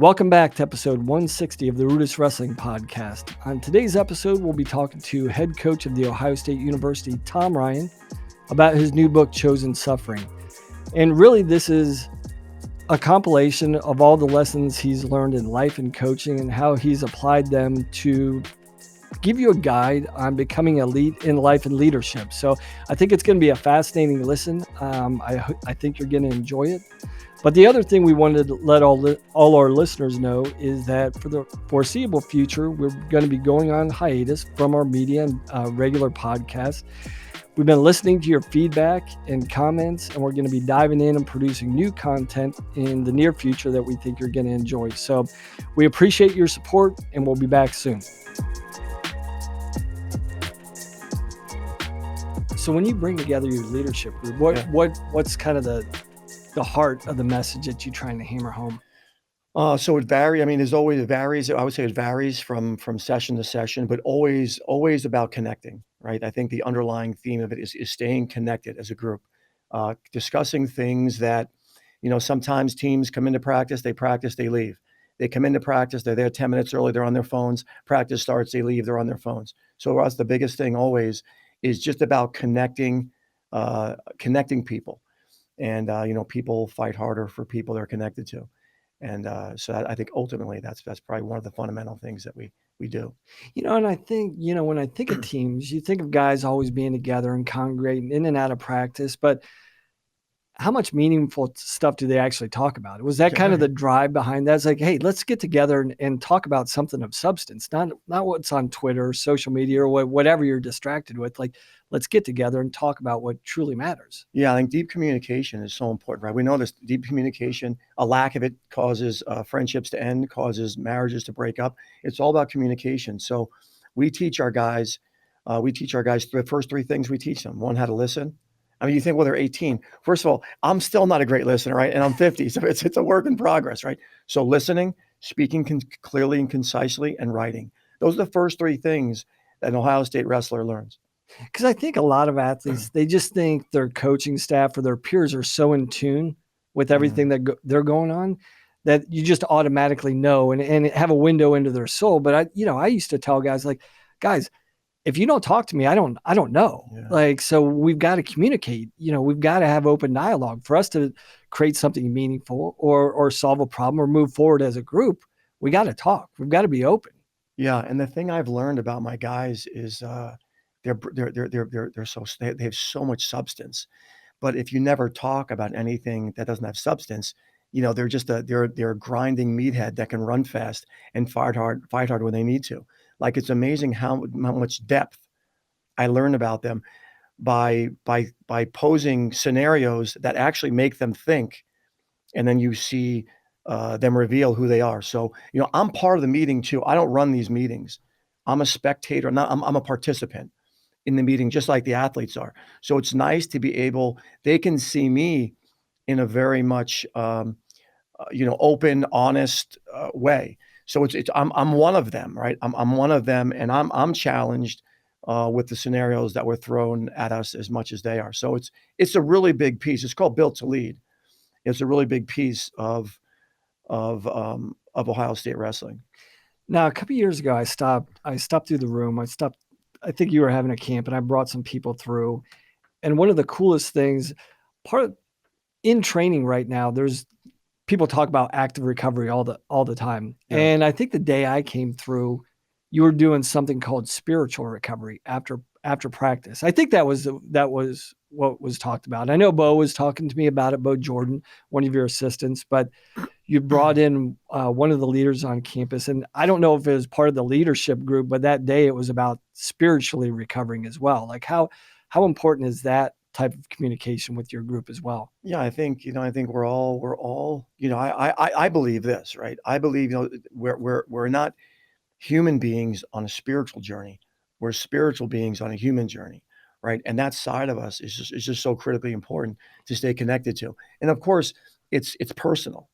Welcome back to episode 160 of the RUDIS Wrestling Podcast. On today's episode, we'll be talking to head coach of the Ohio State University, Tom Ryan, about his new book, Unchosen Suffering. And really, this is a compilation of all the lessons he's learned in life and coaching and how he's applied them to give you a guide on becoming elite in life and leadership. So I think it's going to be a fascinating listen. I think you're going to enjoy it. But the other thing we wanted to let all our listeners know is that for the foreseeable future, we're going to be going on hiatus from our media and regular podcasts. We've been listening to your feedback and comments, and we're going to be diving in and producing new content in the near future that we think you're going to enjoy. So we appreciate your support, and we'll be back soon. So when you bring together your leadership group, what's kind of the heart of the message that you're trying to hammer home? So it varies. I mean, it varies. I would say it varies from session to session, but always about connecting, right? I think the underlying theme of it is staying connected as a group, discussing things that, sometimes teams come into practice, they leave. They come into practice, they're there 10 minutes early, they're on their phones. Practice starts, they leave, they're on their phones. So for us, the biggest thing always is just about connecting people. And, people fight harder for people they're connected to. And so I think ultimately that's probably one of the fundamental things that we do. And I think, when I think of teams, you think of guys always being together and congregating in and out of practice, but how much meaningful stuff do they actually talk about? Was that kind of the drive behind that? It's like, hey, let's get together and talk about something of substance, not what's on Twitter or social media or whatever you're distracted with. Like, let's get together and talk about what truly matters. Yeah, I think deep communication is so important, right? We know this deep communication, a lack of it causes friendships to end, causes marriages to break up. It's all about communication. So we teach our guys, the first three things we teach them. One, how to listen. I mean, you think, well, they're 18. First of all, I'm still not a great listener, right? And I'm 50, so it's a work in progress, right? So listening, speaking clearly and concisely, and writing. Those are the first three things that an Ohio State wrestler learns. Because I think a lot of athletes, they just think their coaching staff or their peers are so in tune with everything that they're going on that you just automatically know and have a window into their soul. But I used to tell guys like, guys, if you don't talk to me, I don't know. Yeah. Like, so we've got to communicate, we've got to have open dialogue for us to create something meaningful or solve a problem or move forward as a group. We got to talk. We've got to be open. Yeah. And the thing I've learned about my guys is they have so much substance. But if you never talk about anything that doesn't have substance, they're just they're a grinding meathead that can run fast and fight hard when they need to. Like, it's amazing how much depth I learn about them by posing scenarios that actually make them think, and then you see them reveal who they are. So, I'm part of the meeting too. I don't run these meetings. I'm a spectator. I'm a participant in the meeting, just like the athletes are. So it's nice to be they can see me in a very much, open, honest way. So I'm one of them, right? I'm one of them, and I'm challenged with the scenarios that were thrown at us as much as they are. So it's a really big piece. It's called Built to Lead. It's a really big piece of Ohio State wrestling. Now, a couple of years ago, I stopped through the room. I think you were having a camp, and I brought some people through. And one of the coolest things, in training right now, there's people talk about active recovery all the time. Yeah. And I think the day I came through, you were doing something called spiritual recovery after practice. I think that was what was talked about. I know Bo was talking to me about it, Bo Jordan, one of your assistants, but you brought in one of the leaders on campus, and I don't know if it was part of the leadership group, but that day it was about spiritually recovering as well. Like, how important is that type of communication with your group as well? Yeah, I think we're all, I believe this, right? I believe, we're not human beings on a spiritual journey. We're spiritual beings on a human journey, right? And that side of us is just so critically important to stay connected to. And of course, it's personal.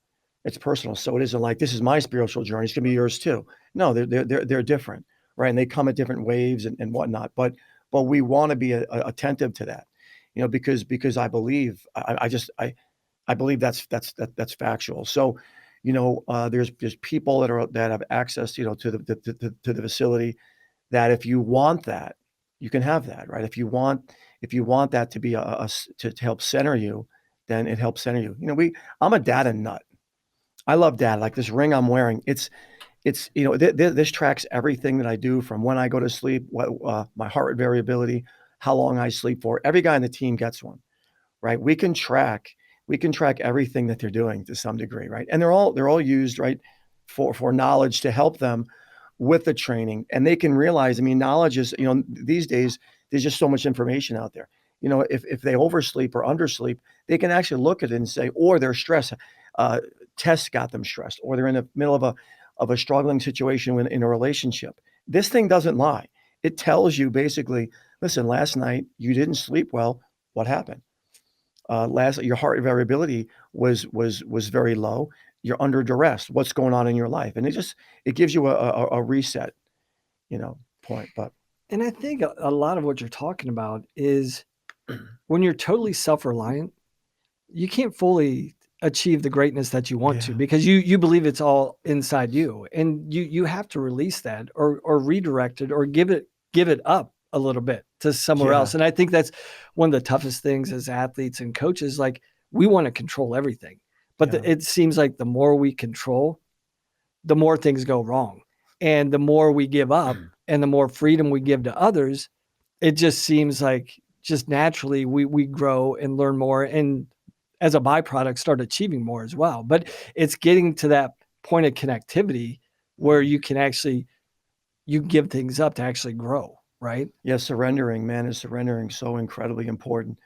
It's personal. So it isn't like, this is my spiritual journey, it's gonna be yours too. No, they're different, right? And they come at different waves and whatnot. But we want to be attentive to that, because I believe I believe that's factual. So, There's people that have access, to the facility, that if you want that, you can have that, right? If you want that to be to help center you, then it helps center you. I'm a data nut. I love data. Like this ring I'm wearing, this tracks everything that I do, from when I go to sleep, my heart rate variability, how long I sleep for. Every guy on the team gets one, right? We can track everything that they're doing to some degree, right? And they're all used, right, for knowledge to help them with the training. And they can realize, I mean, knowledge is, these days there's just so much information out there. If they oversleep or undersleep, they can actually look at it and say, or their stress tests got them stressed, or they're in the middle of a struggling situation in a relationship. This thing doesn't lie. It tells you basically, listen, last night you didn't sleep well. What happened? Your heart variability was very low. You're under duress. What's going on in your life? And it gives you a reset, point. But And I think a lot of what you're talking about is when you're totally self-reliant, you can't fully achieve the greatness that you want to, yeah, because you believe it's all inside you, and you have to release that, or redirect it, or give it up a little bit to somewhere yeah, else. And I think that's one of the toughest things as athletes and coaches. Like, we want to control everything, but yeah, it seems like the more we control, the more things go wrong, and the more we give up and the more freedom we give to others, it just seems like just naturally we grow and learn more, and as a byproduct start achieving more as well. But it's getting to that point of connectivity where you give things up to actually grow, right? yeah. Surrendering, man, is surrendering so incredibly important.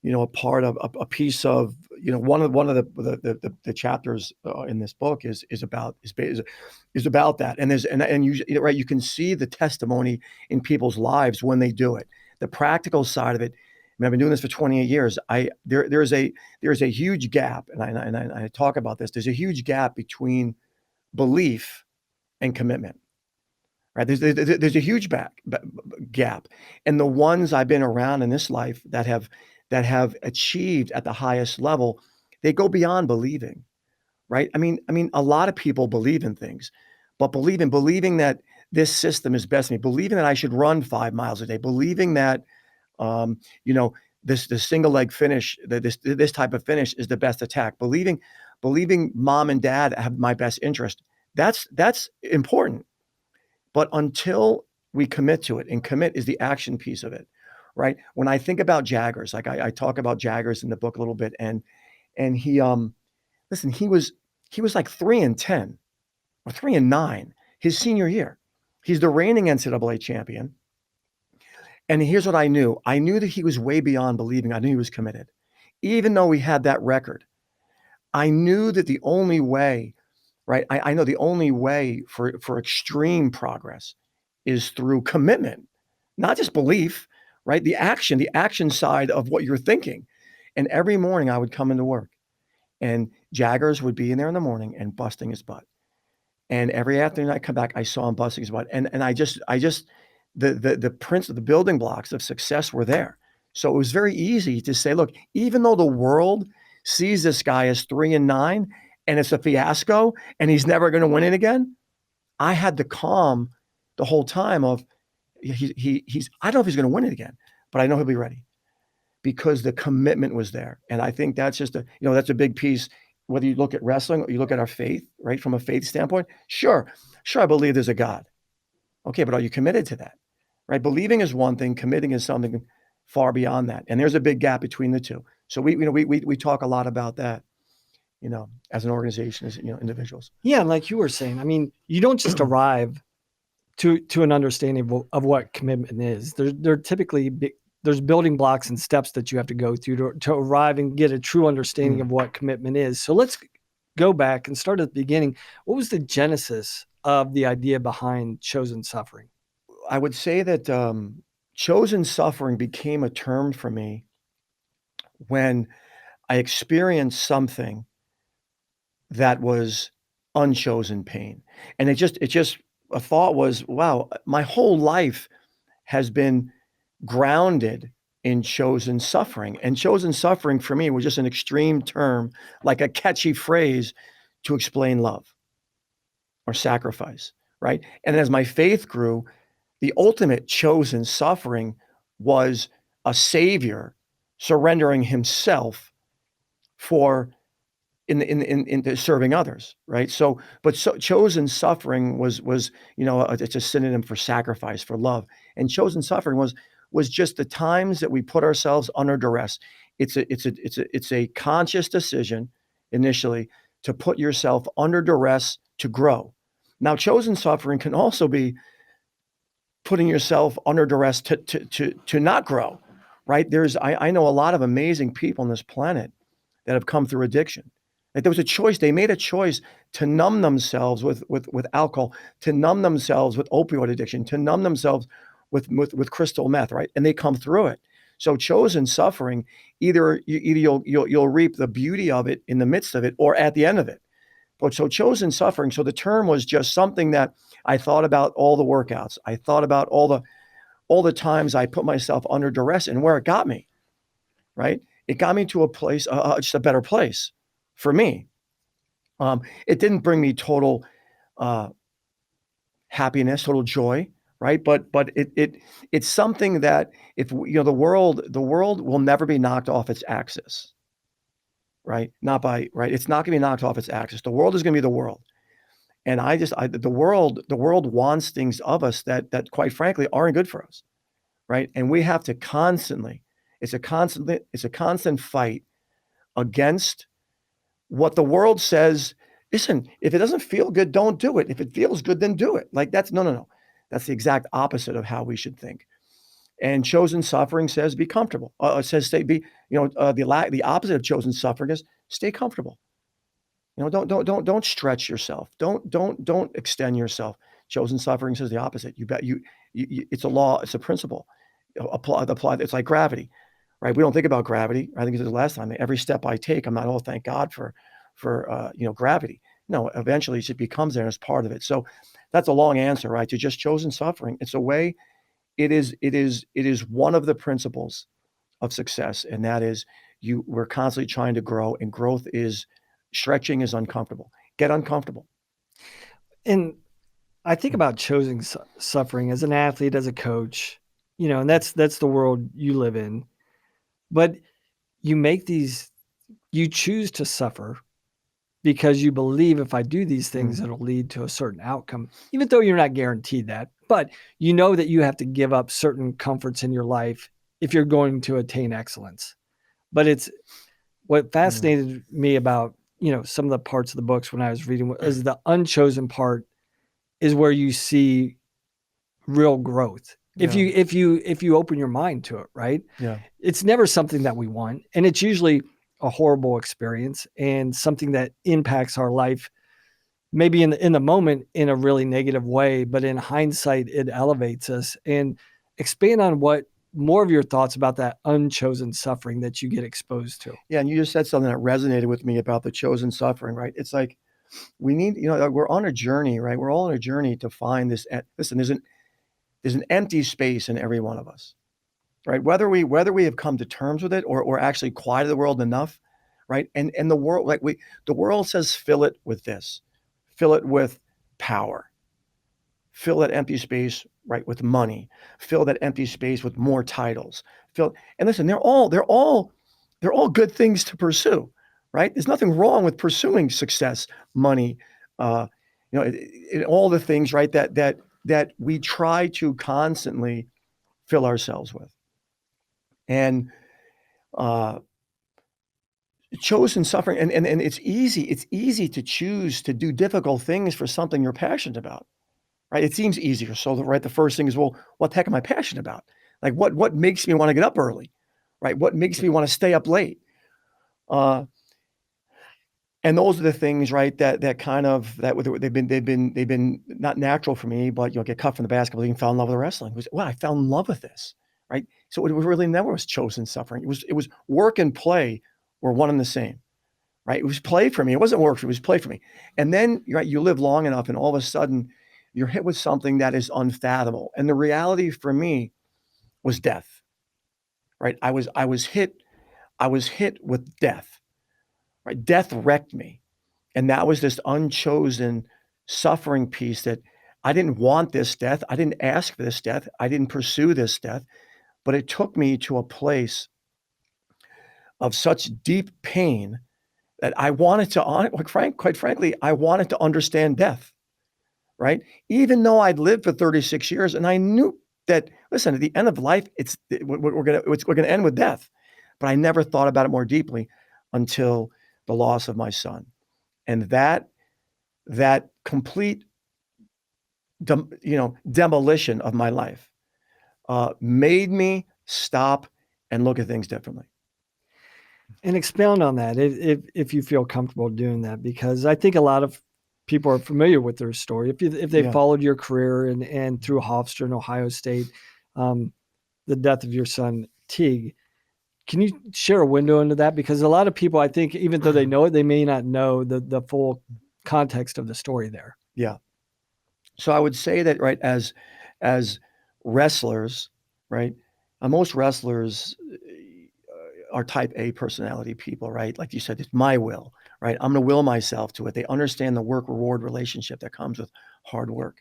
A part of a piece of, one of the chapters in this book is about that. And right, you can see the testimony in people's lives when they do it. The practical side of it. I mean, I've been doing this for 28 years. There's a huge gap, and I talk about this. There's a huge gap between belief and commitment. Right? There's a huge gap, and the ones I've been around in this life that have achieved at the highest level, they go beyond believing. Right? I mean, a lot of people believe in things, but believing that this system is best for me, believing that I should run 5 miles a day, believing that, um, you know, this single leg finish, this type of finish is the best attack, believing mom and dad have my best interest. That's important. But until we commit to it, and commit is the action piece of it, right? When I think about Jaggers, like I talk about Jaggers in the book a little bit, and he listen, he was like 3-10 or 3-9 his senior year. He's the reigning NCAA champion. And here's what I knew. I knew that he was way beyond believing. I knew he was committed. Even though he had that record, I knew that the only way, right? I know the only way for extreme progress is through commitment, not just belief, right? The action side of what you're thinking. And every morning I would come into work, and Jaggers would be in there in the morning and busting his butt. And every afternoon I come back, I saw him busting his butt. And I just the building blocks of success were there. So it was very easy to say, look, even though the world sees this guy as 3-9 and it's a fiasco and he's never going to win it again, I had the calm the whole time of, he's I don't know if he's going to win it again, but I know he'll be ready, because the commitment was there. And I think that's that's a big piece. Whether you look at wrestling or you look at our faith, right? From a faith standpoint, sure, I believe there's a God. Okay, but are you committed to that? Right? Believing is one thing, committing is something far beyond that. And there's a big gap between the two. So we talk a lot about that, as an organization, as individuals. Yeah, and like you were saying, I mean, you don't just arrive to an understanding of what commitment is. There typically there's building blocks and steps that you have to go through to arrive and get a true understanding of what commitment is. So let's go back and start at the beginning. What was the genesis of the idea behind chosen suffering? I would say that chosen suffering became a term for me when I experienced something that was unchosen pain. And it just a thought was, wow, my whole life has been grounded in chosen suffering. And chosen suffering for me was just an extreme term, like a catchy phrase to explain love or sacrifice, right? And as my faith grew, the ultimate chosen suffering was a savior surrendering himself for into serving others, right? So, but chosen suffering was it's a synonym for sacrifice, for love, and chosen suffering was just the times that we put ourselves under duress. It's a conscious decision initially to put yourself under duress to grow. Now, chosen suffering can also be putting yourself under duress to not grow, right? I know a lot of amazing people on this planet that have come through addiction. Like there was a choice. They made a choice to numb themselves with alcohol, to numb themselves with opioid addiction, to numb themselves with crystal meth, right? And they come through it. So chosen suffering, either you'll reap the beauty of it in the midst of it or at the end of it. But so chosen suffering. So the term was just something that I thought about all the workouts. I thought about all the times I put myself under duress and where it got me, right? It got me to a place, just a better place for me. It didn't bring me total uh, happiness, total joy, right? But it's something that if the world will never be knocked off its axis, right? Not by right. It's not going to be knocked off its axis. The world is going to be the world, and the world wants things of us that quite frankly aren't good for us, right? And we have to constantly. It's a constant fight against what the world says. Listen, if it doesn't feel good, don't do it. If it feels good, then do it. Like that's no. That's the exact opposite of how we should think. And chosen suffering says be comfortable. It says stay be the opposite of chosen suffering is stay comfortable. Don't stretch yourself. Don't extend yourself. Chosen suffering says the opposite. You bet you it's a law. It's a principle. Apply. It's like gravity, right? We don't think about gravity. I think it was the last time. Every step I take, I'm not. Oh, thank God for gravity. No, eventually it becomes there as part of it. So that's a long answer, right? To just chosen suffering. It's a way. It is one of the principles of success, and that is we're constantly trying to grow, and growth is stretching is uncomfortable. Get uncomfortable. And I think about choosing suffering as an athlete, as a coach, and that's the world you live in. But you make you choose to suffer because you believe if I do these things, it'll lead to a certain outcome, even though you're not guaranteed that. But you know that you have to give up certain comforts in your life if you're going to attain excellence. But it's what fascinated me about, some of the parts of the books when I was reading is the unchosen part is where you see real growth. If you open your mind to it, right? Yeah. It's never something that we want, and it's usually a horrible experience and something that impacts our life maybe in the moment in a really negative way, but in hindsight it elevates us. And expand on what more of your thoughts about that unchosen suffering that you get exposed to. Yeah, and you just said something that resonated with me about the chosen suffering, right? It's like we need, we're on a journey, right? We're all on a journey to find this. Listen, there's an empty space in every one of us, right? Whether we have come to terms with it or actually quieted the world enough, right? And the world, the world says, fill it with this, fill it with power, fill that empty space, right, with money, fill that empty space with more titles, and listen, they're all good things to pursue, right? There's nothing wrong with pursuing success, money, uh, all the things, right, that we try to constantly fill ourselves with. And uh, chosen suffering, and it's easy to choose to do difficult things for something you're passionate about, right? It seems easier. So the first thing is, well, what the heck am I passionate about? Like what makes me want to get up early, right? What makes me want to stay up late? Uh, and those are the things, right? That kind of that they've been not natural for me, but get cut from the basketball team, fell in love with wrestling. It was, wow, I fell in love with this, right? So it was really never was chosen suffering. It was work and play were one and the same, right? It was play for me. It wasn't work for me. It was play for me. And then right, you live long enough, and all of a sudden, you're hit with something that is unfathomable. And the reality for me was death, right? I was hit with death, right? Death wrecked me. And that was this unchosen suffering piece that I didn't want this death. I didn't ask for this death. I didn't pursue this death, but it took me to a place of such deep pain that I wanted to, quite frankly, I wanted to understand death, right? Even though I'd lived for 36 years and I knew that, listen, at the end of life, we're gonna end with death. But I never thought about it more deeply until the loss of my son. And that complete demolition of my life made me stop and look at things differently. And expound on that if you feel comfortable doing that, because I think a lot of people are familiar with their story. If they followed your career and through Hofstra and Ohio State, the death of your son, Teague. Can you share a window into that? Because a lot of people, I think, even though they know it, they may not know the full context of the story there. Yeah. So I would say that, right, as wrestlers, right, most wrestlers are type A personality people, right? Like you said, it's my will, right? I'm going to will myself to it. They understand the work reward relationship that comes with hard work.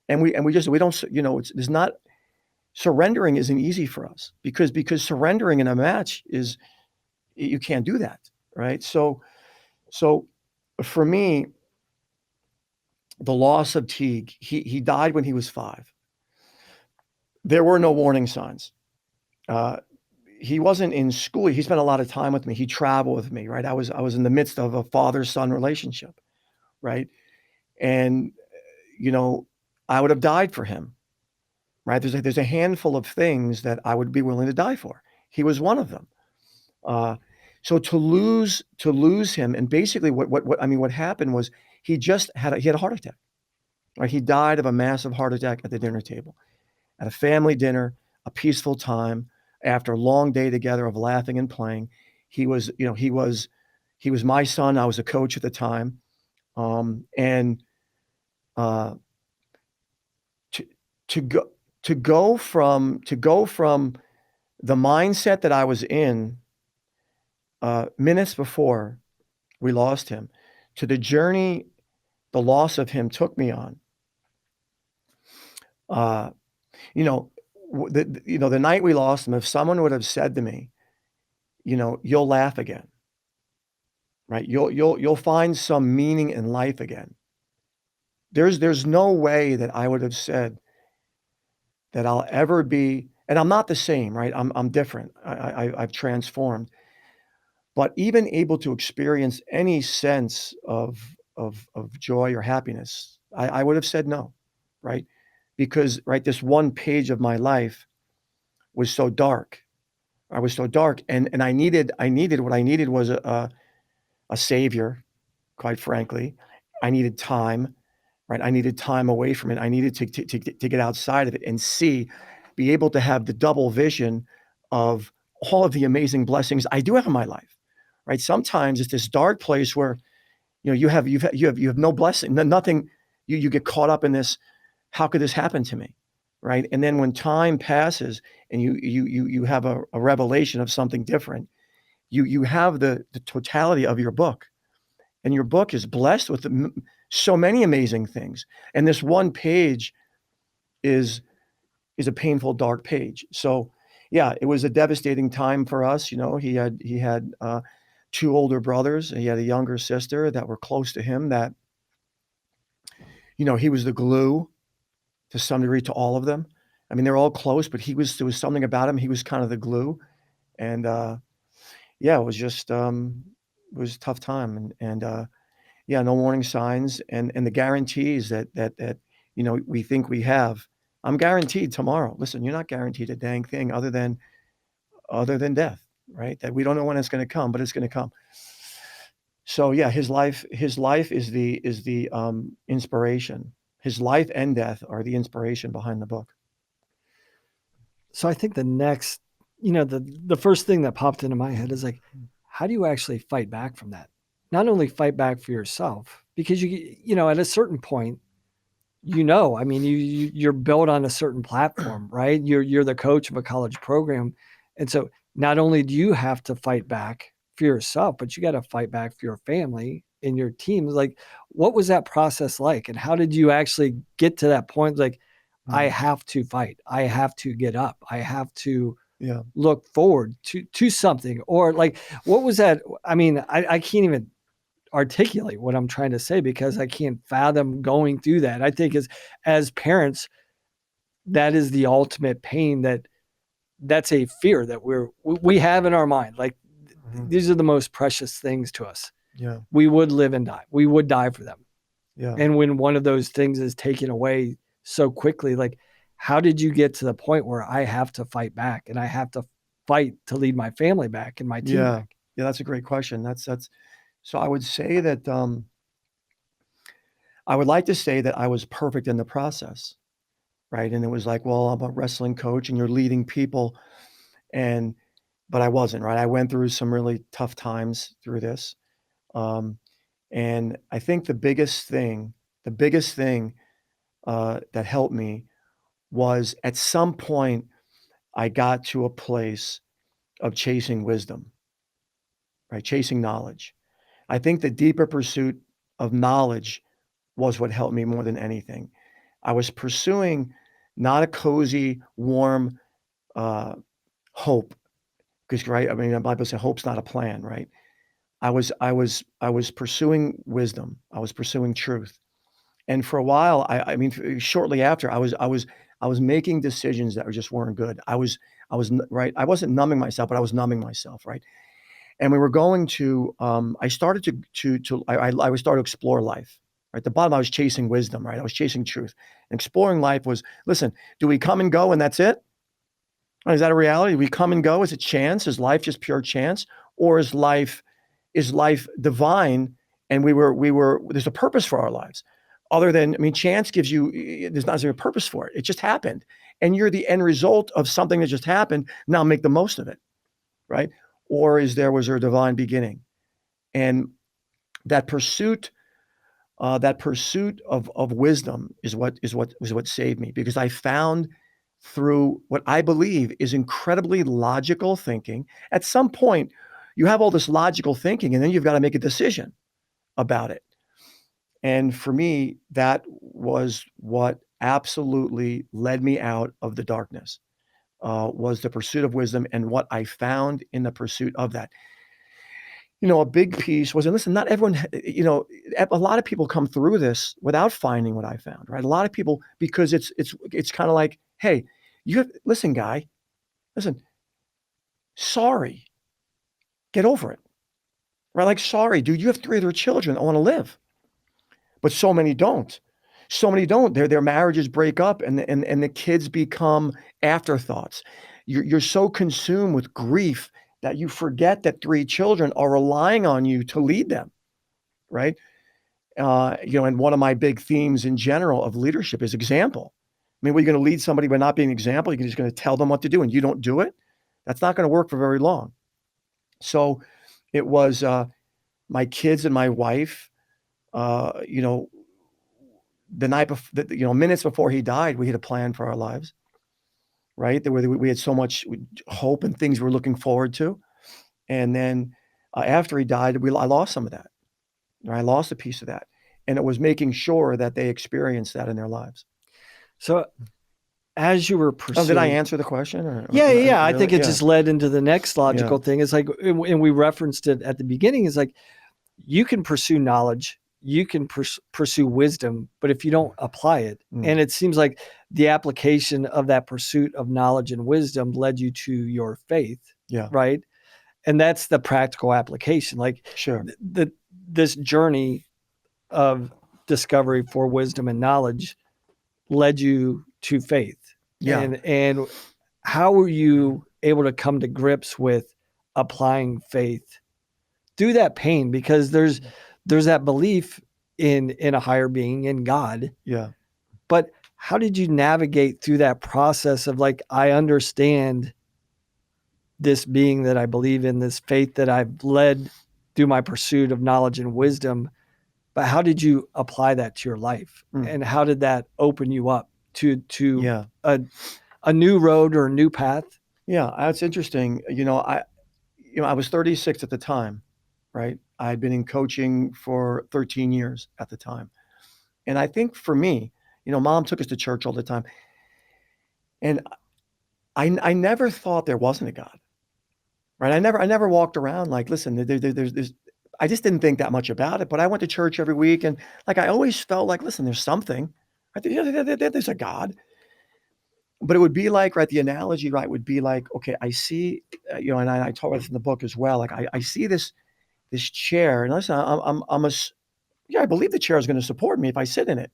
And we don't, there's not, surrendering isn't easy for us because surrendering in a match is, you can't do that, right? So for me, the loss of Teague, he died when he was 5. There were no warning signs. He wasn't in school. He spent a lot of time with me. He traveled with me, right? I was in the midst of a father-son relationship, right? And I would have died for him, right? There's a handful of things that I would be willing to die for. He was one of them. So to lose him, and basically what happened was he had a heart attack. Right? He died of a massive heart attack at the dinner table, at a family dinner, a peaceful time after a long day together of laughing and playing. He was my son. I was a coach at the time, and to go from the mindset that I was in minutes before we lost him to the journey the loss of him took me on. The night we lost him, if someone would have said to me, you'll laugh again, right? You'll find some meaning in life again. There's no way that I would have said that I'll ever be, and I'm not the same, right? I'm different. I've transformed, but even able to experience any sense of joy or happiness, I would have said no, right? Because, right, this one page of my life was so dark. I was so dark, and what I needed was a savior, quite frankly. I needed time, right? I needed time away from it. I needed to get outside of it and be able to have the double vision of all of the amazing blessings I do have in my life, right? Sometimes it's this dark place where, you have no blessing, nothing. You get caught up in this. How could this happen to me, right? And then when time passes and you have a revelation of something different, you have the totality of your book, and your book is blessed with so many amazing things. And this one page is a painful, dark page. So yeah, it was a devastating time for us. He had 2 older brothers. He had a younger sister that were close to him that, he was the glue to some degree to all of them. I mean, they're all close, but there was something about him. He was kind of the glue. And yeah, it was just, it was a tough time. And yeah, no warning signs and the guarantees that we think we have. I'm guaranteed tomorrow. Listen, you're not guaranteed a dang thing other than death, right? That we don't know when it's going to come, but it's going to come. So yeah, his life is the inspiration. His life and death are the inspiration behind the book. So I think the next, the first thing that popped into my head is like, how do you actually fight back from that? Not only fight back for yourself, because at a certain point, I mean, you're built on a certain platform, right? You're the coach of a college program. And so not only do you have to fight back for yourself, but you got to fight back for your family in your team. Like, what was that process like? And how did you actually get to that point? Like, I have to fight. I have to get up. I have to look forward to something. Or like, what was that? I mean, I can't even articulate what I'm trying to say because I can't fathom going through that. I think as parents, that is the ultimate pain, that's a fear that we have in our mind. Like, these are the most precious things to us. Yeah. We would live and die. We would die for them. Yeah. And when one of those things is taken away so quickly, like, how did you get to the point where I have to fight back and I have to fight to lead my family back and my team back? Yeah, that's a great question. That's so I would say that I would like to say that I was perfect in the process, right? And it was like, well, I'm a wrestling coach and you're leading people, and but I wasn't, right? I went through some really tough times through this. Um, and I think the biggest thing that helped me was at some point I got to a place of chasing wisdom, right? Chasing knowledge. I think the deeper pursuit of knowledge was what helped me more than anything. I was pursuing not a cozy, warm hope, because right, I mean, the Bible says hope's not a plan, right? I was pursuing wisdom. I was pursuing truth, and for a while, I mean, shortly after, I was making decisions that just weren't good. Right. I wasn't numbing myself, but I was numbing myself, right? And we were going to. I started to. I was starting to explore life. Right. At the bottom, I was chasing wisdom. Right. I was chasing truth. And exploring life was, listen, do we come and go and that's it? Is that a reality? We come and go? Is it chance? Is life just pure chance? Or is life divine? And there's a purpose for our lives. Other than, I mean, chance gives you, there's not a purpose for it. It just happened. And you're the end result of something that just happened. Now make the most of it, right? Or was there a divine beginning? And that pursuit, of wisdom is what saved me, because I found through what I believe is incredibly logical thinking. At some point, you have all this logical thinking, and then you've got to make a decision about it. And for me, that was what absolutely led me out of the darkness, was the pursuit of wisdom and what I found in the pursuit of that. A big piece was, and listen, not everyone, a lot of people come through this without finding what I found, right? A lot of people, because it's kind of like, hey, listen, guy, listen, sorry, get over it, right? Like, sorry, dude, you have 3 other children that want to live, but so many don't. So many don't. Their marriages break up, and the kids become afterthoughts. You're so consumed with grief that you forget that 3 children are relying on you to lead them, right? And one of my big themes in general of leadership is example. I mean, we're going to lead somebody by not being an example. You're just going to tell them what to do, and you don't do it. That's not going to work for very long. So it was my kids and my wife. The night before, minutes before he died, we had a plan for our lives, right? We had so much hope and things we were looking forward to. And then after he died, I lost some of that. I lost a piece of that. And it was making sure that they experienced that in their lives. So as you were pursuing... did I answer the question? Yeah. Really? I think it just led into the next logical thing. It's like, and we referenced it at the beginning, is like, you can pursue knowledge, you can pursue wisdom, but if you don't apply it, and it seems like the application of that pursuit of knowledge and wisdom led you to your faith, right? And that's the practical application. Like, sure, this journey of discovery for wisdom and knowledge led you to faith. And how were you able to come to grips with applying faith through that pain? Because there's that belief in a higher being, in God. Yeah. But how did you navigate through that process of, like, I understand this being that I believe in, this faith that I've led through my pursuit of knowledge and wisdom, but how did you apply that to your life? And how did that open you up to a new road or a new path? Yeah, that's interesting. I was 36 at the time, right? I'd been in coaching for 13 years at the time. And I think for me, mom took us to church all the time. And I never thought there wasn't a God, right? I never walked around like, listen, there's, I just didn't think that much about it. But I went to church every week, and like I always felt like, listen, there's something. Right? There's a God. But it would be like, right, the analogy, right, would be like, okay, I see, and I talk about this in the book as well. Like I see this chair, and listen, I believe the chair is going to support me if I sit in it.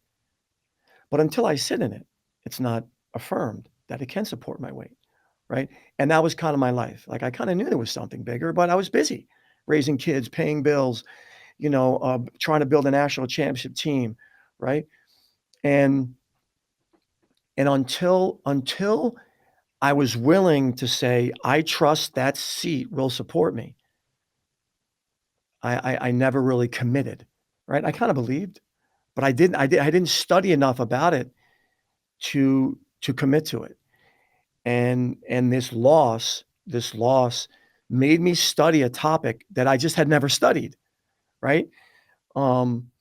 But until I sit in it, it's not affirmed that it can support my weight, right? And that was kind of my life. Like I kind of knew there was something bigger, but I was busy raising kids, paying bills, trying to build a national championship team, right? And until I was willing to say, I trust that seat will support me, I never really committed, right? I kind of believed, but I didn't study enough about it to commit to it. And this loss made me study a topic that I just had never studied, right? Um,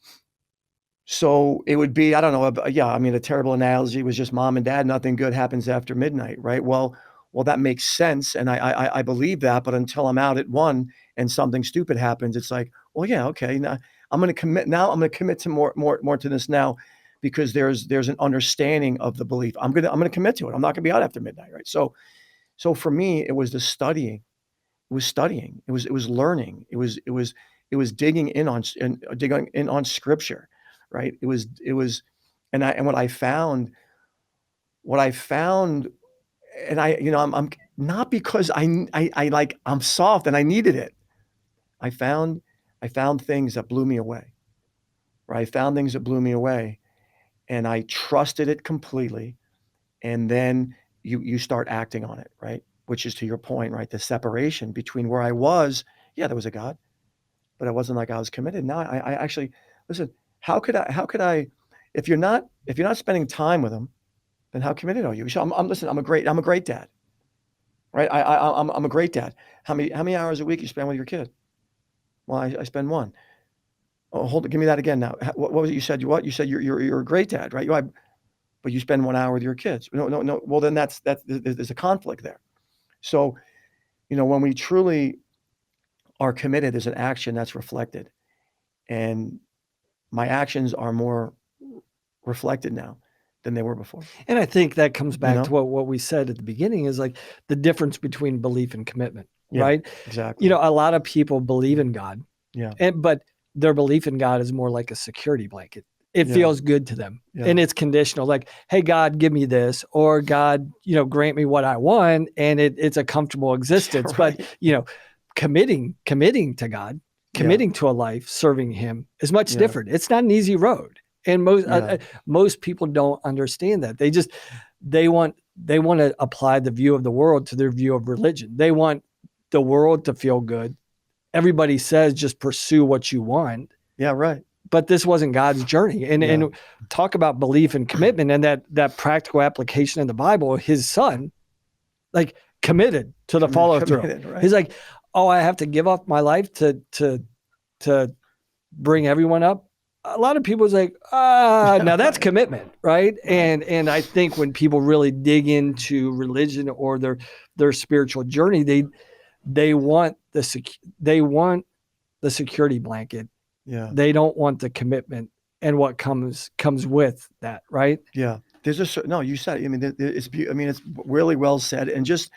so it would be, I don't know, yeah, I mean, a terrible analogy was just mom and dad, nothing good happens after midnight, right? Well, that makes sense, and I believe that, but until I'm out at one and something stupid happens, it's like, well, yeah, okay, now I'm going to commit. Now I'm going to commit to more to this now, because there's an understanding of the belief. I'm going to commit to it. I'm not going to be out after midnight, right? So for me, it was the studying. It was studying. It was learning. It was digging in on scripture, right? And what I found, and I'm not because I like I'm soft and I needed it. I found I found things that blew me away. Right? I found things that blew me away, and I trusted it completely. And then you start acting on it, right? Which is, to your point, right? The separation between where I was. Yeah, there was a God, but it wasn't like I was committed. Now I actually listen. How could I? If you're not spending time with him, then how committed are you? So listen. I'm a great dad, right? I'm a great dad. How many hours a week you spend with your kid? Well, I spend one. Oh, hold it. Give me that again now. What was it you said? You said you're a great dad, right? But you spend 1 hour with your kids. No, no, no. Well, then there's a conflict there. So, when we truly are committed, there's an action that's reflected, and my actions are more reflected now than they were before. And I think that comes You back to know? what we said at the beginning is like the difference between belief and commitment, Yeah, right? exactly. A lot of people believe in God, Yeah, but their belief in God is more like a security blanket. It yeah, feels good to them, yeah. and it's conditional. Like, hey, God, give me this, or God, grant me what I want, and it's a comfortable existence. But Right. committing to God, Yeah, committing to a life serving Him is much yeah, different. It's not an easy road, and yeah, most people don't understand that. They want to apply the view of the world to their view of religion. They want the world to feel good. Everybody says just pursue what you want, yeah. Right. but this wasn't God's journey. And Yeah, and talk about belief and commitment and that practical application in the Bible. His son, like, committed to the follow through. committed. Right. He's like, oh, I have to give up my life to bring everyone up. A lot of people is like, now that's Right. commitment, right? Right. And I think when people really dig into religion or their spiritual journey, they want they want the security blanket. Yeah. They don't want the commitment and what comes with that, right? Yeah. There's a no. You said. I mean, it's really well said. And just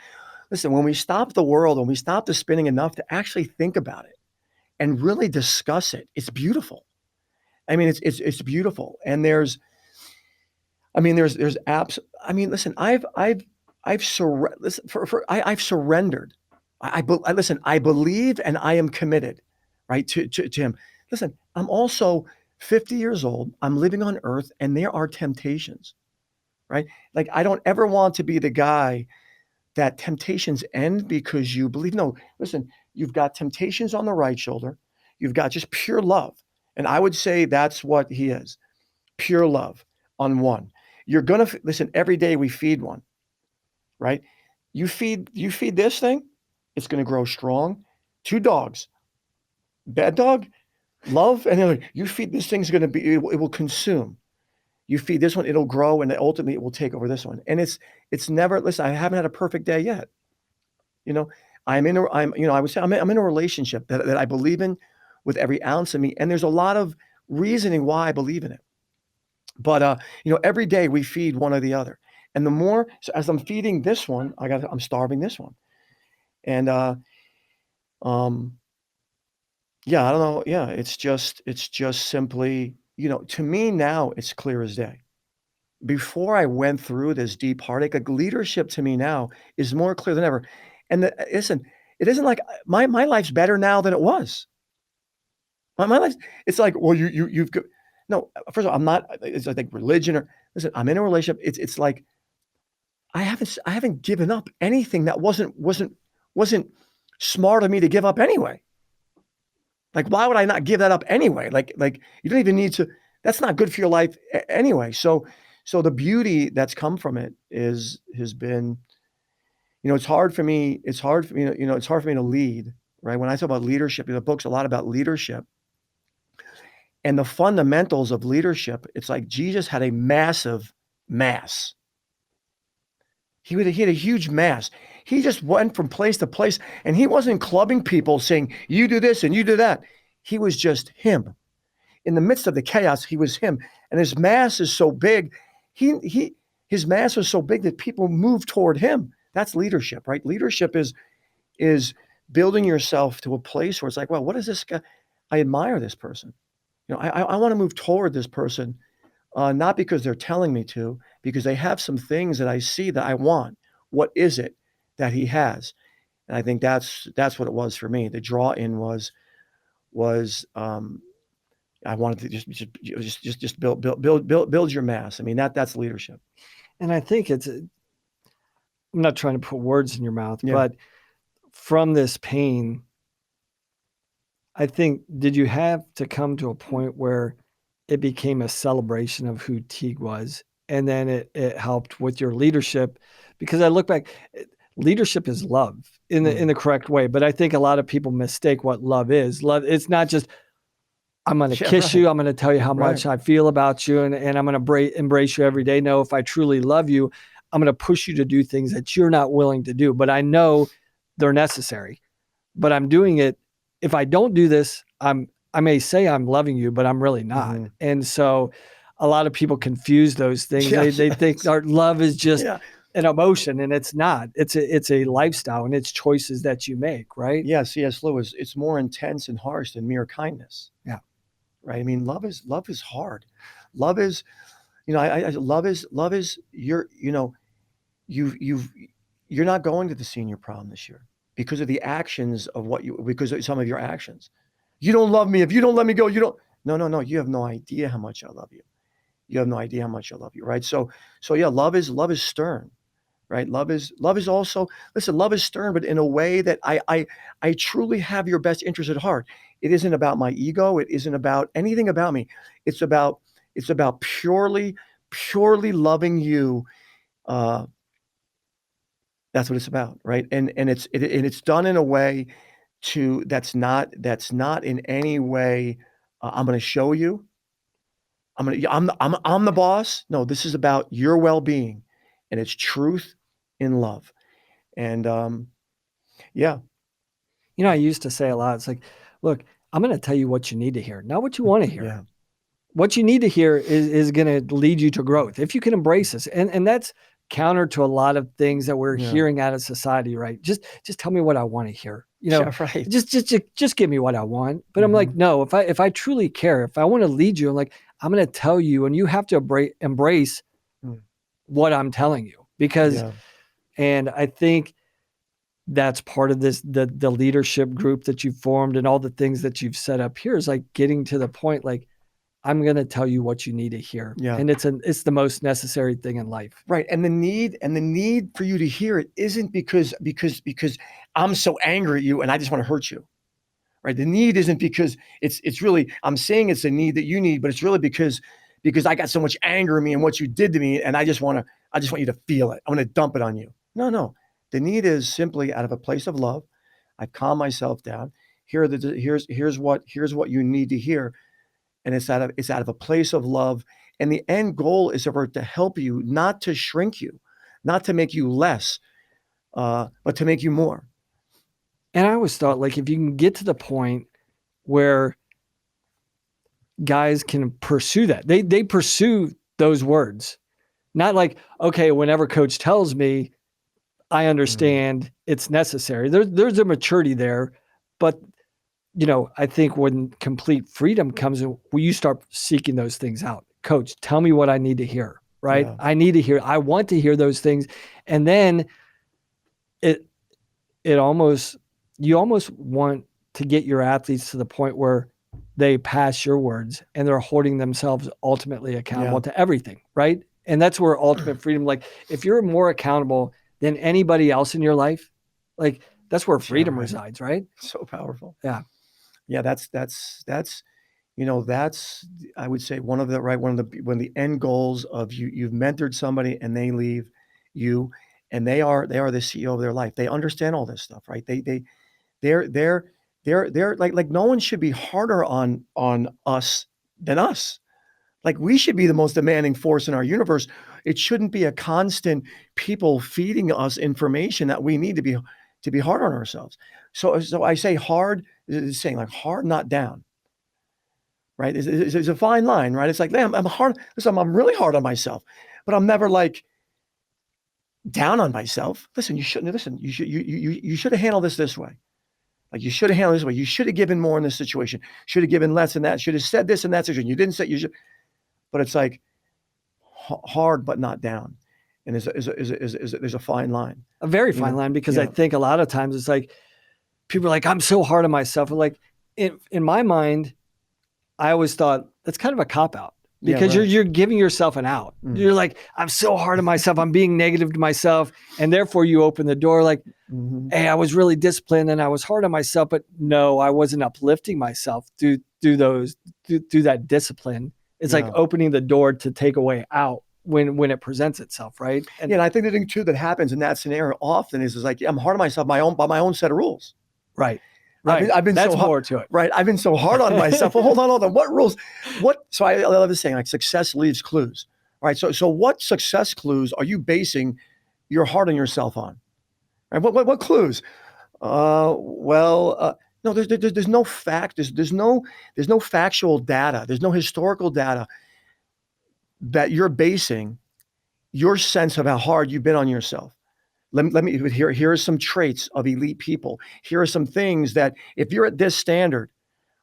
listen. When we stop the world, when we stop the spinning enough to actually think about it and really discuss it, it's beautiful. I mean, it's beautiful. And there's apps. I mean, listen. I've surrendered. Listen. I believe and I am committed, right, to him. Listen. I'm also 50 years old. I'm living on earth, and there are temptations, right? Like, I don't ever want to be the guy that temptations end because you believe. No, listen, you've got temptations on the right shoulder. You've got just pure love. And I would say that's what he is, pure love on one. You're going to listen. Every day we feed one, right? You feed this thing, it's going to grow strong. Two dogs, Bad dog, love, and then like, you feed this thing's going to be, it will consume. You feed this one, it'll grow, and ultimately it will take over this one. And it's never. Listen, I haven't had a perfect day yet. You know, I would say I'm in a relationship that I believe in with every ounce of me, and there's a lot of reasoning why I believe in it. But every day we feed one or the other, and the more, so as I'm feeding this one, I'm starving this one, and um, yeah, I don't know, yeah, it's just simply, to me now it's clear as day. Before I went through this deep heartache, like leadership to me now is more clear than ever. And listen, it isn't like my life's better now than it was. My life, it's like, well, you've got, no. First of all, I'm not. It's I think religion or listen. I'm in a relationship. It's like I haven't given up anything that wasn't smart of me to give up anyway. Like, why would I not give that up anyway? Like you don't even need to. That's not good for your life anyway. So the beauty that's come from it has been, it's hard for me. It's hard for me. It's hard for me to lead. Right. When I talk about leadership, the book's a lot about leadership and the fundamentals of leadership. It's like Jesus had a massive mass. He had a huge mass. He just went from place to place, and he wasn't clubbing people saying, you do this and you do that. He was just him. In the midst of the chaos, he was him. And his mass is so big, his mass was so big that people moved toward him. That's leadership, right? Leadership is building yourself to a place where it's like, well, what is this guy? I admire this person. I want to move toward this person, not because they're telling me to, because they have some things that I see that I want. What is it that he has? And I think that's what it was for me. The draw in was I wanted to just build your mass. I mean, that's leadership. And I think I'm not trying to put words in your mouth, Yeah. but from this pain, I think, did you have to come to a point where it became a celebration of who Teague was? And then it helped with your leadership? Because I look back, leadership is love in the correct way. But I think a lot of people mistake what love is. Love, it's not just, I'm going to kiss you. I'm going to tell you how much I feel about you. And I'm going to embrace you every day. No, if I truly love you, I'm going to push you to do things that you're not willing to do. But I know they're necessary. But I'm doing it. If I don't do this, I may say I'm loving you, but I'm really not. Mm-hmm. And so a lot of people confuse those things. They think our love is just an emotion, and it's not. It's a lifestyle, and it's choices that you make, right? Yeah, C.S. Lewis, it's more intense and harsh than mere kindness. Yeah. Right. I mean, love is hard. Love is, love is you're not going to the senior prom this year because of the actions of because of some of your actions. You don't love me. If you don't let me go, you don't. No. You have no idea how much I love you. You have no idea how much I love you. Right. So yeah, love is stern. Right. Love is also, listen, love is stern, but in a way that I truly have your best interest at heart. It isn't about my ego. It isn't about anything about me. It's about purely loving you. That's what it's about. Right. And it's done in a way that's not in any way, I'm going to show you. I'm the boss. No, this is about your well-being, and it's truth in love. And yeah. I used to say a lot, it's like, look, I'm going to tell you what you need to hear, not what you want to hear. Yeah. What you need to hear is going to lead you to growth. If you can embrace this. And that's counter to a lot of things that we're hearing out of society, right? Just tell me what I want to hear. Right. Just give me what I want. But I'm like, no, if I truly care, if I want to lead you, I'm going to tell you, and you have to embrace what I'm telling you, because, and I think that's part of this, the leadership group that you've formed and all the things that you've set up here is like getting to the point, like, I'm going to tell you what you need to hear. Yeah. And it's the most necessary thing in life. Right. And the need for you to hear it isn't because I'm so angry at you and I just want to hurt you. Right. The need isn't because it's really, I'm saying it's a need that you need, but it's really because I got so much anger in me and what you did to me. And I just want you to feel it. I want to dump it on you. No. The need is simply out of a place of love. I calm myself down. Here's what you need to hear. And it's out of a place of love. And the end goal is for it to help you, not to shrink you, not to make you less, but to make you more. And I always thought, like, if you can get to the point where guys can pursue that, they pursue those words, not like, okay, whenever coach tells me, I understand it's necessary. There's a maturity there, but I think when complete freedom comes in, when you start seeking those things out, coach, tell me what I need to hear, right? Yeah. I want to hear those things. And then you almost want to get your athletes to the point where they pass your words and they're holding themselves ultimately accountable to everything, right? And that's where ultimate freedom, like if you're more accountable than anybody else in your life, like that's where freedom resides, right? So powerful. Yeah. Yeah. That's, I would say when the end goals of you've mentored somebody and they leave you and they are the CEO of their life. They understand all this stuff, right? They're like no one should be harder on us than us. Like we should be the most demanding force in our universe. It shouldn't be a constant people feeding us information that we need to be hard on ourselves. So I say hard is saying like hard, not down. Right? It's a fine line, right? It's like, man, I'm hard. Listen, I'm really hard on myself, but I'm never like down on myself. Listen, you shouldn't. Listen, you should have handled this way. Like you should have handled this way. You should have given more in this situation. Should have given less in that. Should have said this in that situation. You didn't say you should. But it's like hard, but not down. And there's a fine line. A very fine line, because I think a lot of times it's like people are like, I'm so hard on myself. And like in my mind, I always thought that's kind of a cop-out because you're giving yourself an out. You're like, I'm so hard on myself. I'm being negative to myself. And therefore you open the door like, hey, I was really disciplined and I was hard on myself, but no, I wasn't uplifting myself through that discipline. It's like opening the door to take away out when it presents itself, right? And I think the thing too that happens in that scenario often is like, I'm hard on myself by my own set of rules. Right. I've been That's so more to it. Right. I've been so hard on myself. Well, hold on. What rules? So I love this saying, like success leaves clues. All right. So what success clues are you basing your hard on yourself on? Right. What clues? No, there's no fact. There's no factual data. There's no historical data that you're basing your sense of how hard you've been on yourself. Let me here are some traits of elite people. Here are some things that if you're at this standard,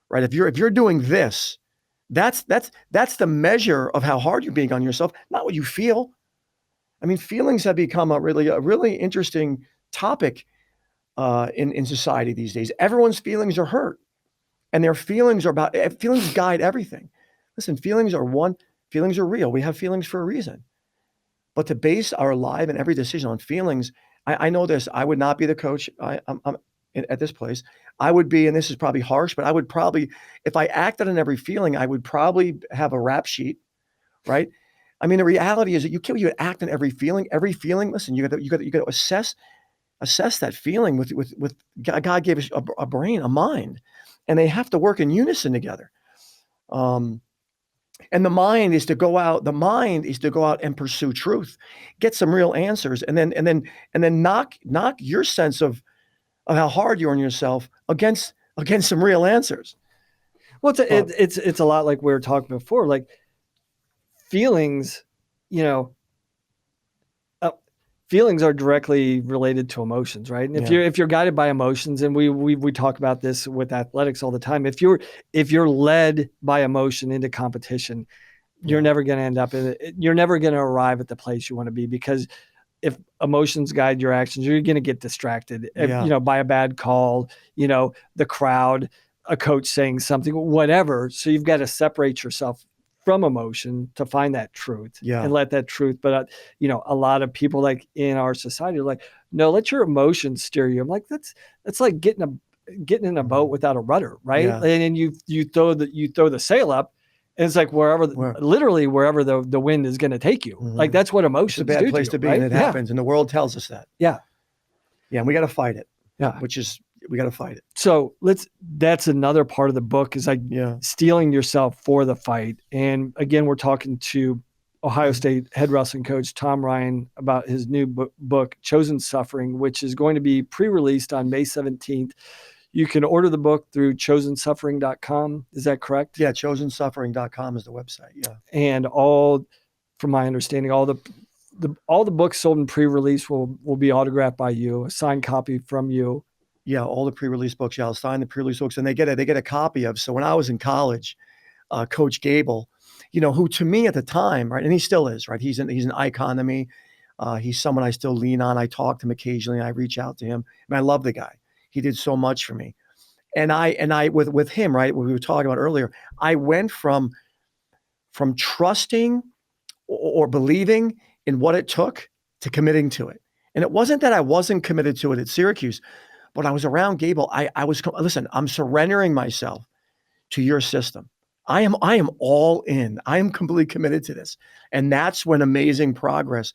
right? If you're doing this, that's the measure of how hard you're being on yourself, not what you feel. I mean, feelings have become a really interesting topic in society these days. Everyone's feelings are hurt, and their feelings guide everything. Listen, feelings are real. We have feelings for a reason. But to base our life and every decision on feelings, I know this. I would not be the coach I'm at this place. I would be, and this is probably harsh, but I would probably, if I acted on every feeling, I would probably have a rap sheet, right? I mean, the reality is that you can't act on every feeling. Every feeling, listen, you got to assess that feeling with God gave us a brain, a mind, and they have to work in unison together. And the mind is to go out and pursue truth, get some real answers, and then knock your sense of how hard you're on yourself against some real answers. Well, it's a lot like we were talking before, like feelings, feelings are directly related to emotions, right? And if you're guided by emotions, and we talk about this with athletics all the time, if you're led by emotion into competition, you're never going to end up in it. You're never going to arrive at the place you want to be, because if emotions guide your actions, you're going to get distracted, by a bad call, the crowd, a coach saying something, whatever. So you've got to separate yourself from emotion to find that truth and let that truth. But, a lot of people like in our society are like, no, let your emotions steer you. I'm like, that's like getting in a boat without a rudder. Right. Yeah. And then you throw the sail up, and it's like literally wherever the wind is going to take you. Mm-hmm. Like that's what emotions do. It's a bad place to be. Right? And it happens. And the world tells us that. Yeah. Yeah. And we got to fight it. Yeah. Which is We got to fight it. So that's another part of the book is like steeling yourself for the fight. And again, we're talking to Ohio State head wrestling coach Tom Ryan about his new book, Chosen Suffering, which is going to be pre-released on May 17th. You can order the book through chosensuffering.com. Is that correct? Yeah, chosensuffering.com is the website. Yeah. And from my understanding, all the books sold in pre-release will be autographed by you, a signed copy from you. Yeah, all the pre-release books. Yeah, I'll sign the pre-release books, and they get a copy of. So when I was in college, Coach Gable, who to me at the time, right, and he still is, right. He's an icon to me. He's someone I still lean on. I talk to him occasionally. I reach out to him, and I love the guy. He did so much for me. And I with him, right, what we were talking about earlier, I went from trusting or believing in what it took to committing to it. And it wasn't that I wasn't committed to it at Syracuse, but I was around Gable. Listen, I'm surrendering myself to your system. I am all in. I am completely committed to this. And that's when amazing progress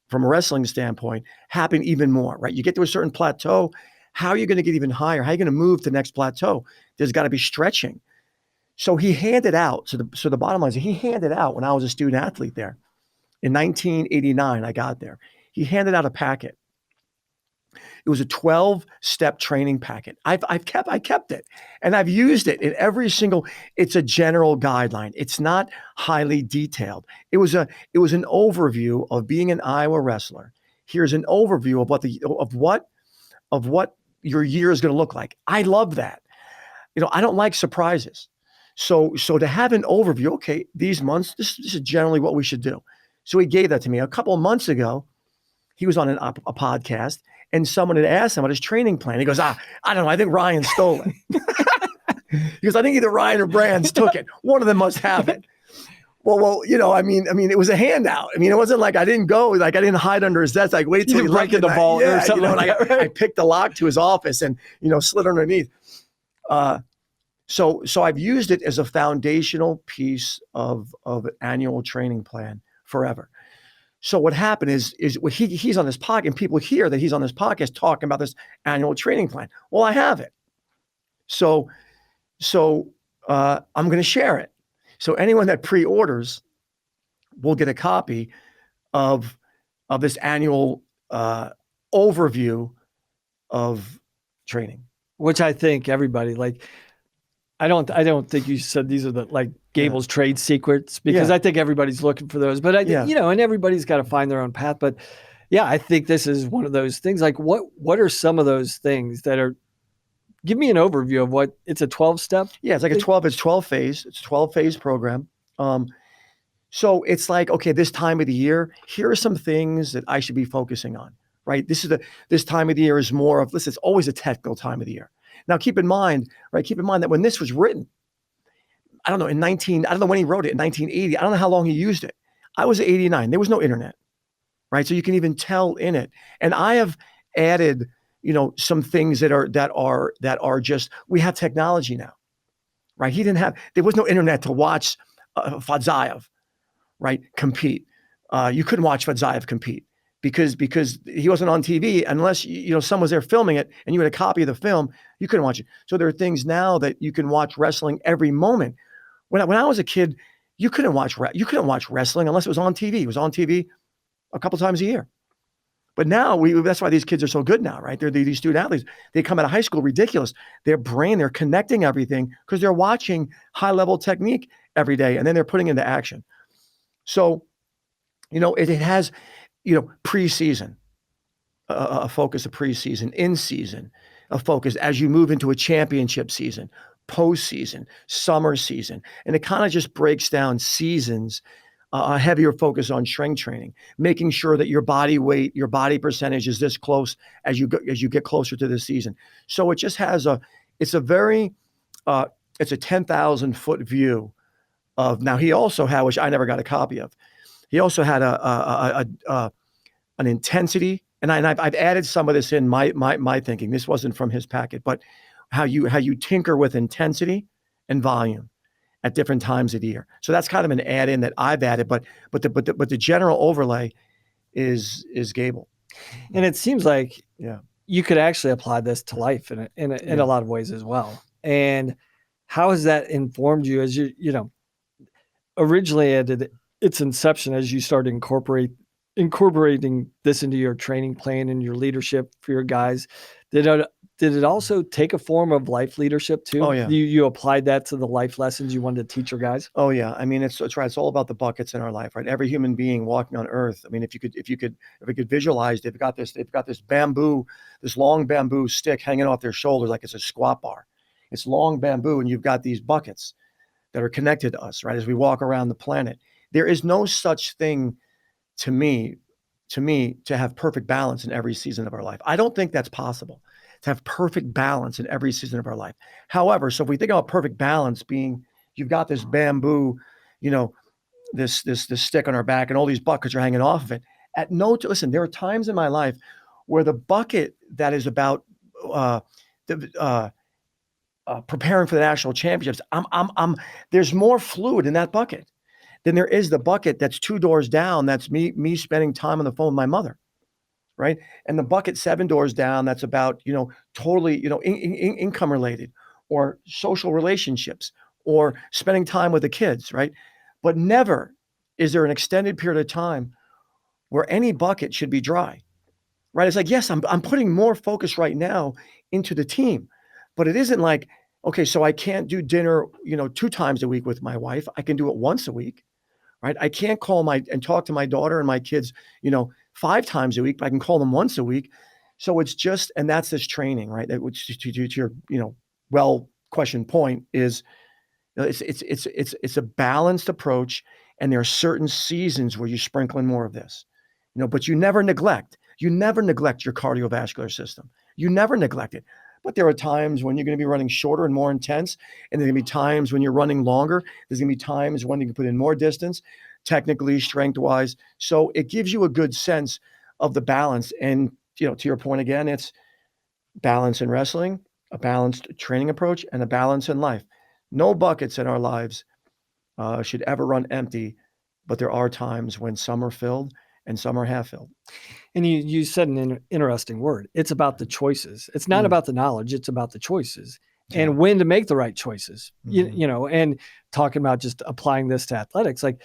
from a wrestling standpoint happened even more, right? You get to a certain plateau. How are you going to get even higher? How are you going to move to the next plateau? There's got to be stretching. So he handed out. So the bottom line is he handed out when I was a student athlete there. In 1989, I got there. He handed out a packet. It was a 12-step training packet. I kept it, and I've used it in every single. It's a general guideline. It's not highly detailed. It was an overview of being an Iowa wrestler. Here's an overview of what your year is going to look like. I love that. I don't like surprises. So to have an overview, okay, these months, this is generally what we should do. So he gave that to me. A couple of months ago, he was on a podcast, and someone had asked him about his training plan. He goes, I don't know. I think Ryan stole it. He goes, I think either Ryan or Brands took it. One of them must have it. Well, I mean, it was a handout. I mean, it wasn't like I didn't go, like I didn't hide under his desk, like wait till he break the vault or something. I picked the lock to his office and slid underneath. So I've used it as a foundational piece of an annual training plan forever. So what happened is he's on this podcast, and people hear that he's on this podcast talking about this annual training plan. Well, I have it. So I'm going to share it. So anyone that pre-orders will get a copy of this annual overview of training. Which I think everybody I don't think you said these are the Gable's trade secrets, because I think everybody's looking for those. But and everybody's got to find their own path. But yeah, I think this is one of those things. Like what are some of those things that are? Give me an overview of what it's a 12-step. Yeah, it's like it's 12 phase. It's a 12-phase program. So it's like, okay, this time of the year, here are some things that I should be focusing on, right? This time of the year is more of, listen, it's always a technical time of the year. Now, keep in mind that when this was written, I don't know when he wrote it, in 1980, I don't know how long he used it. I was 89. There was no internet, right? So you can even tell in it. And I have added, some things that are just, we have technology now, right? There was no internet to watch Fadzayev, right, compete. You couldn't watch Fadzayev compete because he wasn't on TV unless, someone was there filming it and you had a copy of the film, you couldn't watch it. So there are things now that you can watch wrestling every moment. When I was a kid, you couldn't watch wrestling unless it was on TV. It was on TV a couple times a year. But now that's why these kids are so good now, right? They're these student athletes. They come out of high school ridiculous. Their brain, they're connecting everything because they're watching high-level technique every day, and then they're putting it into action. So, it has, preseason, a focus of preseason, in season, a focus as you move into a championship season, postseason, summer season, and it kind of just breaks down seasons. A heavier focus on strength training, making sure that your body weight, your body percentage is this close as you get closer to the season. So it just has it's a 10,000 foot view of. Now he also had, which I never got a copy of. He also had an intensity, and I've added some of this in my thinking. This wasn't from his packet, but how you tinker with intensity and volume at different times of the year. So that's kind of an add-in that I've added, but the general overlay is Gable. And it seems like you could actually apply this to life in a lot of ways as well. And how has that informed you as originally at its inception, as you started incorporating this into your training plan and your leadership for your guys? Did it also take a form of life leadership too? Oh yeah. You applied that to the life lessons you wanted to teach your guys? Oh yeah. I mean, it's right. It's all about the buckets in our life, right? Every human being walking on earth. I mean, if we could visualize, they've got this bamboo, this long bamboo stick hanging off their shoulders like it's a squat bar. It's long bamboo, and you've got these buckets that are connected to us, right? As we walk around the planet, there is no such thing to me, to have perfect balance in every season of our life. I don't think that's possible, to have perfect balance in every season of our life. However, so if we think about perfect balance being, you've got this bamboo, you know, this stick on our back, and all these buckets are hanging off of it. Listen, there are times in my life where the bucket that is about preparing for the national championships, there's more fluid in that bucket than there is the bucket that's 2 doors down. That's me spending time on the phone with my mother, right? And the bucket 7 doors down, that's about, totally, income related or social relationships or spending time with the kids, right? But never is there an extended period of time where any bucket should be dry, right? It's like, yes, I'm putting more focus right now into the team, but it isn't like, okay, so I can't do dinner, 2 times a week with my wife. I can do it once a week, right? I can't call and talk to my daughter and my kids, 5 times a week, but I can call them once a week. So it's just, and that's this training, right? That, which to your, well questioned point is, it's a balanced approach, and there are certain seasons where you sprinkle in more of this, but you never neglect your cardiovascular system. You never neglect it. But there are times when you're going to be running shorter and more intense, and there are going to be times when you're running longer. There's going to be times when you can put in more distance, technically, strength-wise. So it gives you a good sense of the balance. And, to your point again, it's balance in wrestling, a balanced training approach, and a balance in life. No buckets in our lives should ever run empty, but there are times when some are filled and some are half filled. And you said an interesting word. It's about the choices. It's not about the knowledge. It's about the choices and when to make the right choices. And talking about just applying this to athletics, like,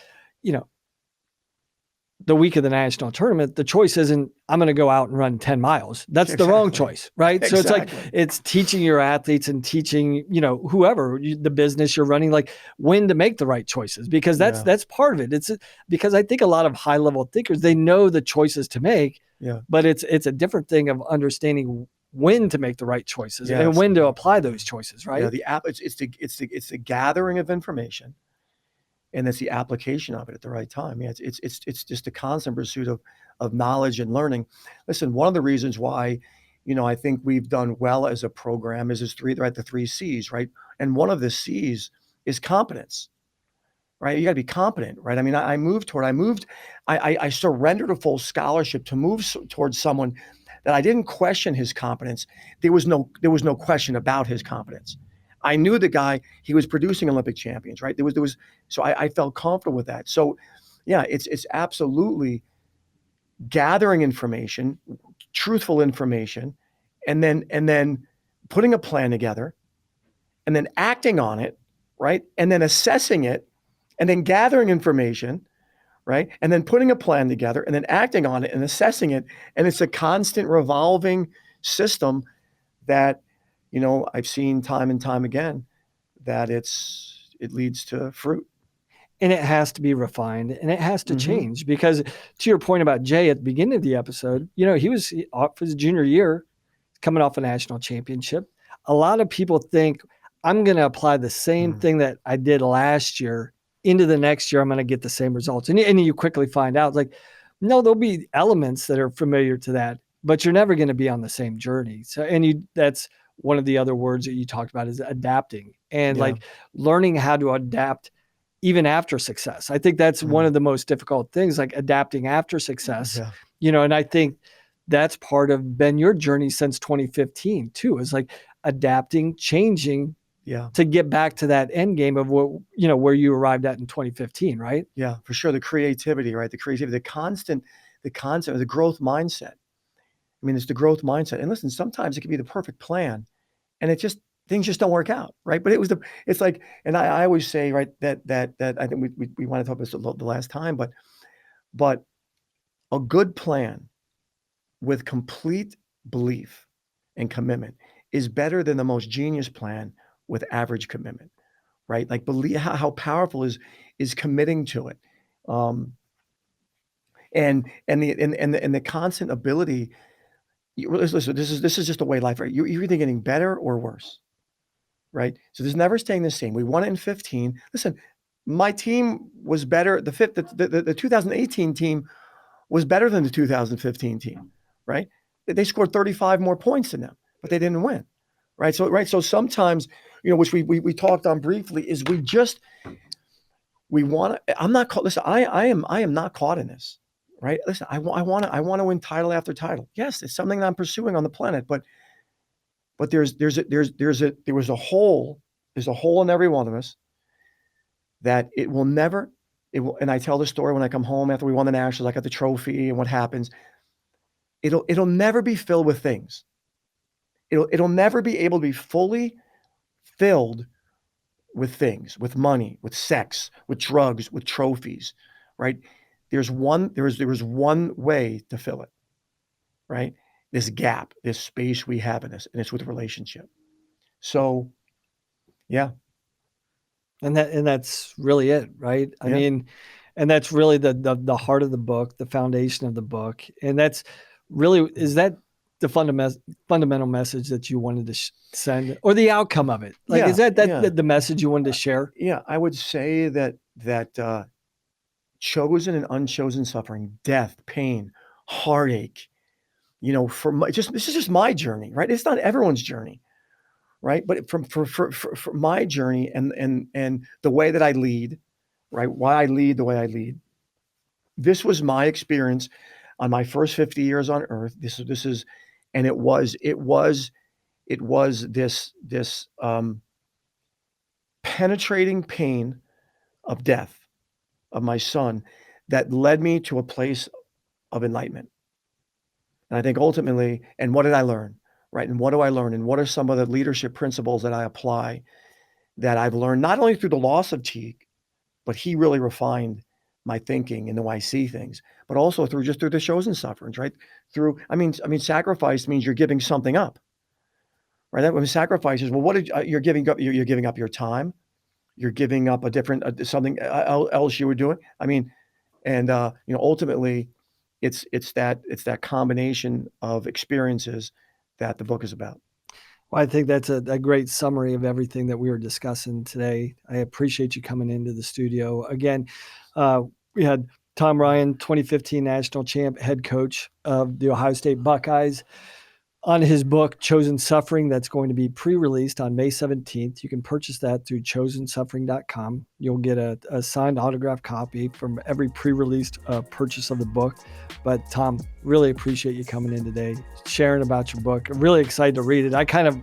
the week of the national tournament, the choice isn't, I'm going to go out and run 10 miles. That's the wrong choice, right? Exactly. So it's like, it's teaching your athletes and teaching, whoever the business you're running, like when to make the right choices, because that's part of it. It's because I think a lot of high level thinkers, they know the choices to make, but it's a different thing of understanding when to make the right choices and when to apply those choices, right? Yeah, it's the gathering of information, and it's the application of it at the right time. Yeah, it's just a constant pursuit of knowledge and learning. Listen, one of the reasons why, I think we've done well as a program is the 3 C's, right? And one of the C's is competence, right? You got to be competent, right? I mean, I surrendered a full scholarship to move towards someone that I didn't question his competence. There was no question about his competence. I knew the guy, he was producing Olympic champions, right? So I felt comfortable with that. So yeah, it's absolutely gathering information, truthful information, and then putting a plan together, and then acting on it, right? And then assessing it, and then gathering information, right? And then putting a plan together, and then acting on it and assessing it. And it's a constant revolving system that, I've seen time and time again that it leads to fruit. And it has to be refined, and it has to change, because to your point about Jay at the beginning of the episode, he was off his junior year, coming off a national championship. A lot of people think, I'm going to apply the same thing that I did last year into the next year. I'm going to get the same results. And you quickly find out, like, no, there'll be elements that are familiar to that, but you're never going to be on the same journey. So, that's one of the other words that you talked about, is adapting, and like learning how to adapt even after success. I think that's one of the most difficult things, like adapting after success, and I think that's part of been your journey since 2015 too, is like adapting, changing to get back to that end game of what, where you arrived at in 2015, right? Yeah, for sure. The creativity, right? The constant, the growth mindset. I mean, it's the growth mindset. And listen, sometimes it can be the perfect plan, and things just don't work out, right? But it's like, and I always say, right, that I think we want to talk about this the last time, but a good plan with complete belief and commitment is better than the most genius plan with average commitment, right? Like, believe how powerful is committing to it, um, and the constant ability. Listen, this is just the way life, right? You're either getting better or worse, right? So there's never staying the same. We won it in 15. Listen, my team was better. The 2018 team was better than the 2015 team, right? They scored 35 more points than them, but they didn't win, right? So sometimes, which we talked on briefly, is we want to. I'm not caught. Listen, I am not caught in this, right? Listen, I want to win title after title. Yes, it's something that I'm pursuing on the planet, but there was a hole. There's a hole in every one of us that it will never. It will, and I tell the story when I come home after we won the Nationals. I got the trophy, and what happens. It'll never be filled with things. It'll never be able to be fully filled with things, with money, with sex, with drugs, with trophies, right? There was one way to fill it, right? This gap, this space we have in us, and it's with relationship. So, yeah. And that's really it, right? I Yeah. mean, and that's really the heart of the book, the foundation of the book. And that's really, is that the fundamental message that you wanted to send, or the outcome of it? Like, Yeah, is that yeah. the message you wanted to share? Yeah, I would say that chosen and unchosen suffering, death, pain, heartache, this is just my journey, right? It's not everyone's journey, right? But for my journey and the way that I lead, right? Why I lead the way I lead. This was my experience on my first 50 years on earth. This is, and it was this penetrating pain of death of my son that led me to a place of enlightenment. And I think ultimately, and what did I learn? Right. And what do I learn? And what are some of the leadership principles that I apply that I've learned not only through the loss of Teague, but he really refined my thinking and the way I see things, but also through the chosen sufferings, right? I mean, sacrifice means you're giving something up, right? That when sacrifice is, well, what did you're giving up? You're giving up your time. You're giving up a different something else you were doing. I mean, and ultimately, it's that combination of experiences that the book is about. Well, I think that's a great summary of everything that we were discussing today. I appreciate you coming into the studio. Again, we had Tom Ryan, 2015 national champ, head coach of the Ohio State Buckeyes, on his book, Chosen Suffering, that's going to be pre-released on May 17th. You can purchase that through chosensuffering.com. You'll get a signed autographed copy from every pre-released purchase of the book. But Tom, really appreciate you coming in today, sharing about your book. I'm really excited to read it. I kind of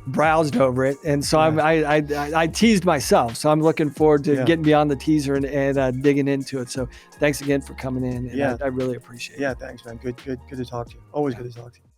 browsed over it, and so I teased myself. So I'm looking forward to getting beyond the teaser and digging into it. So thanks again for coming in. And I really appreciate it. Yeah, thanks, man. Good to talk to you. Always good to talk to you.